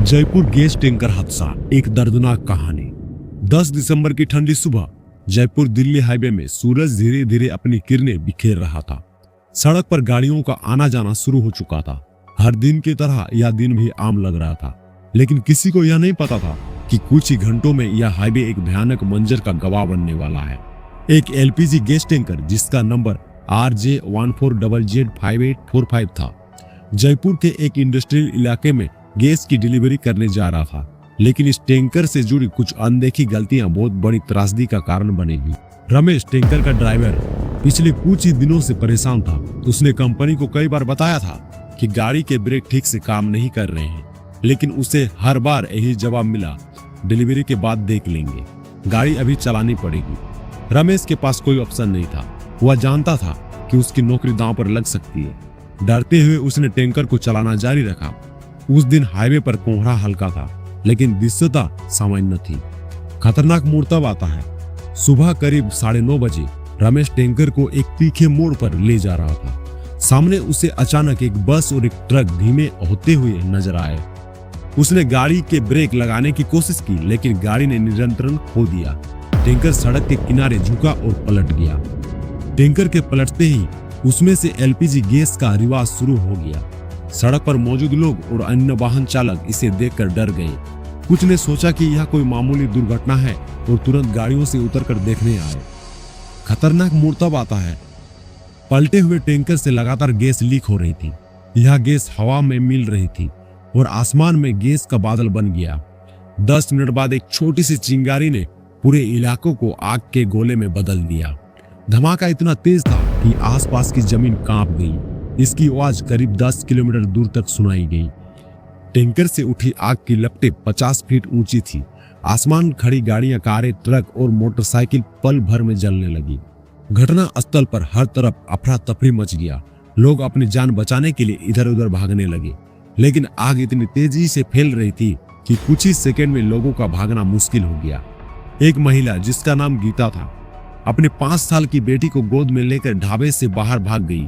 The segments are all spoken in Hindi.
जयपुर गैस टैंकर हादसा, एक दर्दनाक कहानी। 10 दिसंबर की ठंडी सुबह जयपुर दिल्ली हाईवे में सूरज धीरे धीरे अपनी किरणें बिखेर रहा था। सड़क पर गाड़ियों का आना जाना शुरू हो चुका था। हर दिन की तरह यह दिन भी आम लग रहा था, लेकिन किसी को यह नहीं पता था कि कुछ ही घंटों में यह हाईवे एक भयानक मंजर का गवाह बनने वाला है। एक एलपीजी गैस टैंकर जिसका नंबर RJ14ZZ5845 था, जयपुर के एक इंडस्ट्रियल इलाके में गैस की डिलीवरी करने जा रहा था। लेकिन इस टैंकर से जुड़ी कुछ अनदेखी गलतियां बहुत बड़ी त्रासदी का कारण बनेगी। रमेश, टैंकर का ड्राइवर, पिछले कुछ ही दिनों से परेशान था। उसने कंपनी को कई बार बताया था कि गाड़ी के ब्रेक ठीक से काम नहीं कर रहे हैं, लेकिन उसे हर बार यही जवाब मिला, डिलीवरी के बाद देख लेंगे, गाड़ी अभी चलानी पड़ेगी। रमेश के पास कोई ऑप्शन नहीं था। वह जानता था कि उसकी नौकरी दांव पर लग सकती है। डरते हुए उसने टैंकर को चलाना जारी रखा। उस दिन हाईवे पर कोहरा हल्का था, लेकिन दृश्यता सामान्य थी। खतरनाक मोड़ तब आता है। सुबह करीब 9:30 बजे रमेश टैंकर को एक तीखे मोड़ पर ले जा रहा था। सामने उसे अचानक एक बस और एक ट्रक धीमे होते हुए नजर आए। उसने गाड़ी के ब्रेक लगाने की कोशिश की, लेकिन गाड़ी ने नियंत्रण खो दिया। टैंकर सड़क के किनारे झुका और पलट गया। टैंकर के पलटते ही उसमें से एलपीजी गैस का रिवाज शुरू हो गया। सड़क पर मौजूद लोग और अन्य वाहन चालक इसे देखकर डर गए। कुछ ने सोचा कि यह कोई मामूली दुर्घटना है और तुरंत गाड़ियों से उतरकर देखने आए। खतरनाक मोड़ तब आता है। पलटे हुए टैंकर से लगातार गैस लीक हो रही थी। यह गैस हवा में मिल रही थी और आसमान में गैस का बादल बन गया। 10 मिनट बाद एक छोटी सी चिंगारी ने पूरे इलाकों को आग के गोले में बदल दिया। धमाका इतना तेज था कि आसपास की जमीन कांप गई। इसकी आवाज करीब 10 किलोमीटर दूर तक सुनाई गई। टैंकर से उठी आग की लपटें 50 फीट ऊंची थी। आसमान खड़ी गाड़ियां, कारें, ट्रक और मोटरसाइकिल पल भर में जलने लगी। घटना स्थल पर हर तरफ अफरा तफरी मच गया। लोग अपनी जान बचाने के लिए इधर उधर भागने लगे, लेकिन आग इतनी तेजी से फैल रही थी कि कुछ ही सेकंड में लोगों का भागना मुश्किल हो गया। एक महिला जिसका नाम गीता था, अपने 5 साल की बेटी को गोद में लेकर ढाबे से बाहर भाग गई,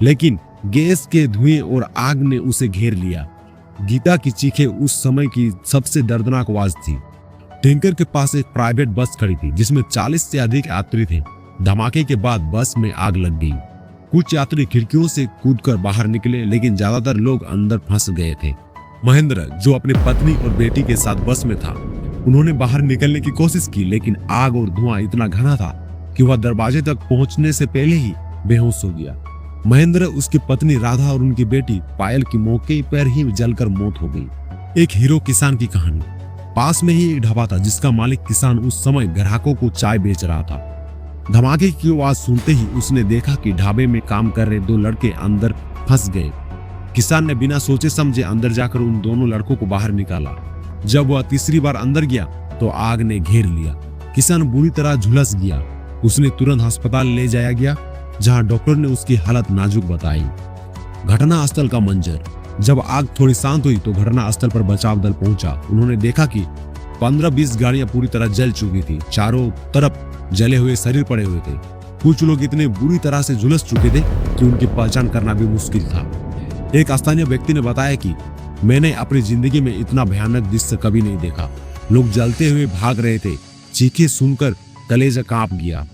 लेकिन गैस के धुएं और आग ने उसे घेर लिया। गीता की चीखें उस समय की सबसे दर्दनाक आवाज थी। टैंकर के पास एक प्राइवेट बस खड़ी थी जिसमें 40 से अधिक यात्री थे। धमाके के बाद बस में आग लग गई। कुछ यात्री खिड़कियों से कूदकर बाहर निकले, लेकिन ज्यादातर लोग अंदर फंस गए थे। महेंद्र, जो अपनी पत्नी और बेटी के साथ बस में था, उन्होंने बाहर निकलने की कोशिश की, लेकिन आग और धुआं इतना घना था कि वह दरवाजे तक पहुंचने से पहले ही बेहोश हो गया। महेंद्र, उसकी पत्नी राधा और उनकी बेटी पायल की मौके पर ही जलकर मौत हो गई। एक हीरो किसान की कहानी। पास में ही एक ढाबा था जिसका मालिक किसान उस समय ग्राहकों को चाय बेच रहा था। धमाके की आवाज सुनते ही उसने देखा कि ढाबे में काम कर रहे 2 लड़के अंदर फंस गए। किसान ने बिना सोचे समझे अंदर जाकर उन दोनों लड़कों को बाहर निकाला। जब वह तीसरी बार अंदर गया तो आग ने घेर लिया। किसान बुरी तरह झुलस गया। उसने तुरंत अस्पताल ले जाया गया, जहां डॉक्टर ने उसकी हालत नाजुक बताई। घटना स्थल का मंजर। जब आग थोड़ी शांत हुई तो घटना स्थल पर बचाव दल पहुंचा। उन्होंने देखा कि 15-20 गाड़ियां पूरी तरह जल चुकी थी। चारों तरफ जले हुए शरीर पड़े हुए थे। कुछ लोग इतने बुरी तरह से झुलस चुके थे कि उनकी पहचान करना भी मुश्किल था। एक स्थानीय व्यक्ति ने बताया कि मैंने अपनी जिंदगी में इतना भयानक दृश्य कभी नहीं देखा। लोग जलते हुए भाग रहे थे। चीखें सुनकर कलेजा कांप गया।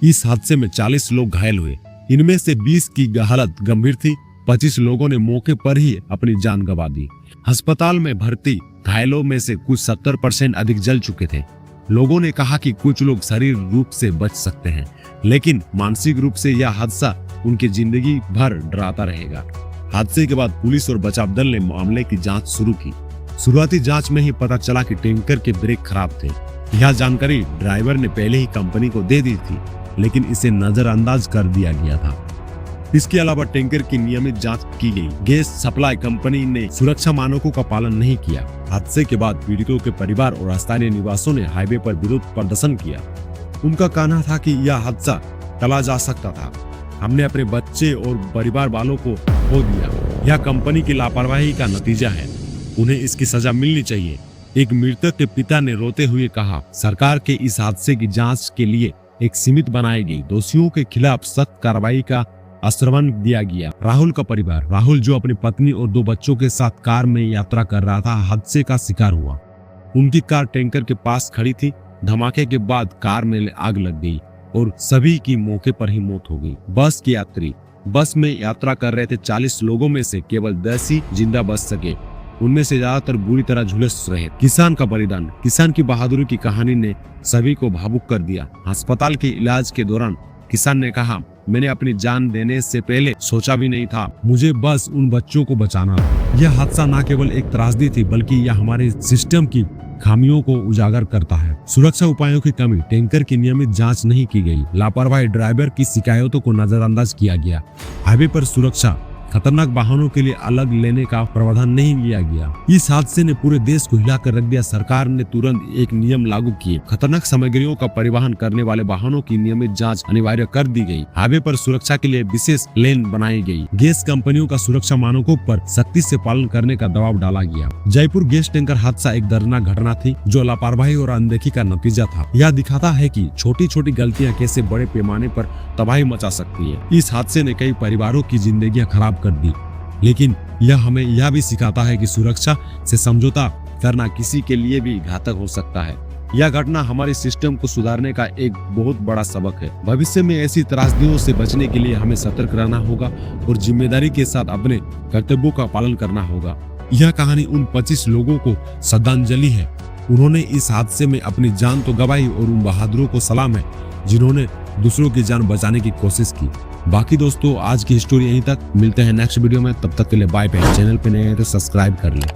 इस हादसे में 40 लोग घायल हुए। इनमें से 20 की हालत गंभीर थी। 25 लोगों ने मौके पर ही अपनी जान गंवा दी। अस्पताल में भर्ती घायलों में से कुछ 70% अधिक जल चुके थे। लोगों ने कहा कि कुछ लोग शारीरिक रूप से बच सकते हैं, लेकिन मानसिक रूप से यह हादसा उनकी जिंदगी भर डराता रहेगा। हादसे के बाद पुलिस और बचाव दल ने मामले की जांच शुरू की। शुरुआती जांच में ही पता चला कि टैंकर के ब्रेक खराब थे। यह जानकारी ड्राइवर ने पहले ही कंपनी को दे दी थी, लेकिन इसे नजरअंदाज कर दिया गया था। इसके अलावा टैंकर की नियमित जांच की गई। गैस सप्लाई कंपनी ने सुरक्षा मानकों का पालन नहीं किया। हादसे के बाद पीड़ितों के परिवार और स्थानीय निवासियों ने हाईवे पर विरोध प्रदर्शन किया। उनका कहना था कि यह हादसा टला जा सकता था। हमने अपने बच्चे और परिवार वालों को खो दिया। यह कंपनी की लापरवाही का नतीजा है। उन्हें इसकी सजा मिलनी चाहिए। एक मृतक के पिता ने रोते हुए कहा, सरकार के इस हादसे की जांच के लिए एक समिति बनाई गई। दोषियों के खिलाफ सख्त कार्रवाई का आश्रमण दिया गया। राहुल का परिवार, राहुल जो अपनी पत्नी और 2 बच्चों के साथ कार में यात्रा कर रहा था, हादसे का शिकार हुआ। उनकी कार टैंकर के पास खड़ी थी। धमाके के बाद कार में आग लग गई और सभी की मौके पर ही मौत हो गई। बस के यात्री, बस में यात्रा कर रहे थे 40 लोगों में से केवल 10 ही जिंदा बच सके। उनमें से ज्यादातर बुरी तरह झुलस रहे। किसान का बलिदान, किसान की बहादुरी की कहानी ने सभी को भावुक कर दिया। अस्पताल के इलाज के दौरान किसान ने कहा, मैंने अपनी जान देने से पहले सोचा भी नहीं था, मुझे बस उन बच्चों को बचाना था। यह हादसा न केवल एक त्रासदी थी बल्कि यह हमारे सिस्टम की खामियों को उजागर करता है। सुरक्षा उपायों की कमी, टैंकर की नियमित जांच नहीं की गई, लापरवाही, ड्राइवर की शिकायतों को नजरअंदाज किया गया। हाईवे पर सुरक्षा, खतरनाक वाहनों के लिए अलग लेने का प्रावधान नहीं लिया गया। इस हादसे ने पूरे देश को हिलाकर रख दिया। सरकार ने तुरंत एक नियम लागू किए। खतरनाक सामग्रियों का परिवहन करने वाले वाहनों की नियमित जांच अनिवार्य कर दी गई। हाईवे पर सुरक्षा के लिए विशेष लेन बनाई गई। गैस कंपनियों का सुरक्षा मानकों पर सख्ती से पालन करने का दबाव डाला गया। जयपुर गैस टैंकर हादसा एक दर्दनाक घटना थी जो लापरवाही और अनदेखी का नतीजा था। यह दिखाता है कि छोटी छोटी गलतियां कैसे बड़े पैमाने पर तबाही मचा सकती है। इस हादसे ने कई परिवारों की जिंदगियां खराब कर दी, लेकिन यह हमें यह भी सिखाता है कि सुरक्षा से समझौता करना किसी के लिए भी घातक हो सकता है। यह घटना हमारे सिस्टम को सुधारने का एक बहुत बड़ा सबक है। भविष्य में ऐसी त्रासदियों से बचने के लिए हमें सतर्क रहना होगा और जिम्मेदारी के साथ अपने कर्तव्यों का पालन करना होगा। यह कहानी उन 25 लोगों को श्रद्धांजलि है। उन्होंने इस हादसे में अपनी जान तो गंवाई और उन बहादुरों को सलाम है जिन्होंने दूसरों की जान बचाने की कोशिश की। बाकी दोस्तों, आज की स्टोरी यहीं तक। मिलते हैं नेक्स्ट वीडियो में, तब तक के लिए बाय बाय। चैनल पे नए हैं तो सब्सक्राइब कर लें।